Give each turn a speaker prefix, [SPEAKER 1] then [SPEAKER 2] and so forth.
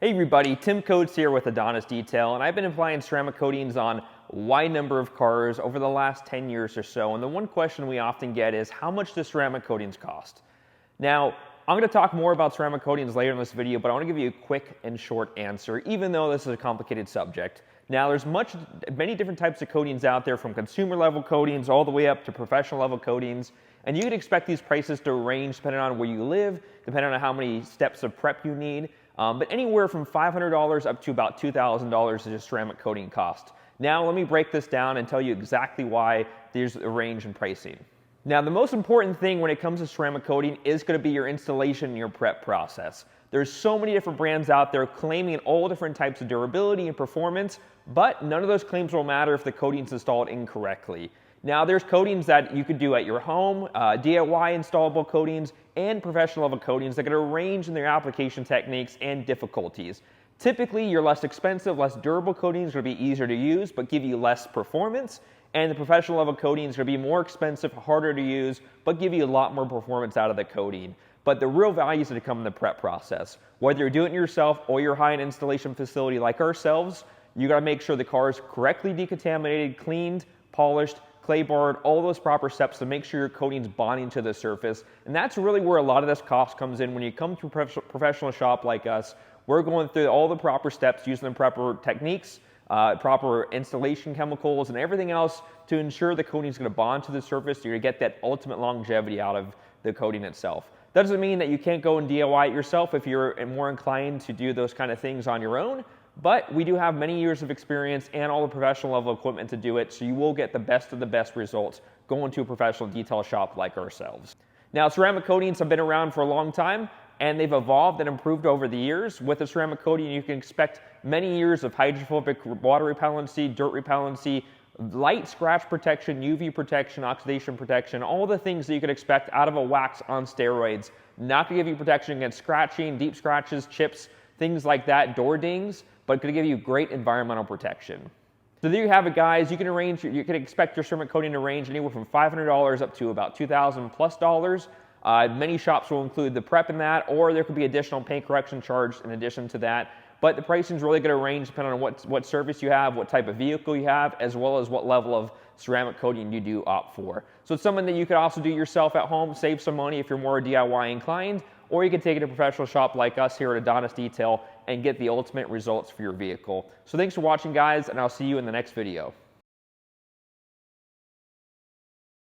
[SPEAKER 1] Hey everybody, Tim Coates here with Adonis Detail, and I've been applying ceramic coatings on a wide number of cars over the last 10 years or so, and the one question we often get is, how much does ceramic coatings cost? Now, I'm going to talk more about ceramic coatings later in this video, but I want to give you a quick and short answer, even though this is a complicated subject. Now, there's many different types of coatings out there, from consumer level coatings all the way up to professional level coatings, and you can expect these prices to range depending on where you live, depending on how many steps of prep you need. But anywhere from $500 up to about $2,000 is a ceramic coating cost. Now let me break this down and tell you exactly why there's a range in pricing. Now the most important thing when it comes to ceramic coating is going to be your installation and your prep process. There's so many different brands out there claiming all different types of durability and performance, but none of those claims will matter if the coating's installed incorrectly. Now there's coatings that you could do at your home, DIY installable coatings, and professional level coatings that are going to range in their application techniques and difficulties. Typically, your less expensive, less durable coatings are going to be easier to use but give you less performance, and the professional level coatings are going to be more expensive, harder to use, but give you a lot more performance out of the coating. But the real value is going to come in the prep process. Whether you're doing it yourself or you're hiring an installation facility like ourselves, you got to make sure the car is correctly decontaminated, cleaned, polished, clay barred, all those proper steps to make sure your coating's bonding to the surface. And that's really where a lot of this cost comes in. When you come to a professional shop like us, we're going through all the proper steps, using the proper techniques, proper installation chemicals, and everything else to ensure the coating's going to bond to the surface, so you're going to get that ultimate longevity out of the coating itself. That doesn't mean that you can't go and DIY it yourself if you're more inclined to do those kind of things on your own. But we do have many years of experience and all the professional level equipment to do it, so you will get the best of the best results going to a professional detail shop like ourselves. Now, ceramic coatings have been around for a long time, and they've evolved and improved over the years. With a ceramic coating, you can expect many years of hydrophobic water repellency, dirt repellency, light scratch protection, UV protection, oxidation protection, all the things that you could expect out of a wax on steroids. Not to give you protection against scratching, deep scratches, chips, things like that, door dings, but going to give you great environmental protection. So there you have it, guys. You can expect your ceramic coating to range anywhere from $500 up to about $2,000+. Many shops will include the prep in that, or there could be additional paint correction charge in addition to that. But the pricing is really going to range depending on what service you have, what type of vehicle you have, as well as what level of ceramic coating you do opt for. So it's something that you could also do yourself at home, save some money if you're more DIY inclined, or you can take it to a professional shop like us here at Adonis Detail and get the ultimate results for your vehicle. So thanks for watching, guys, and I'll see you in the next video.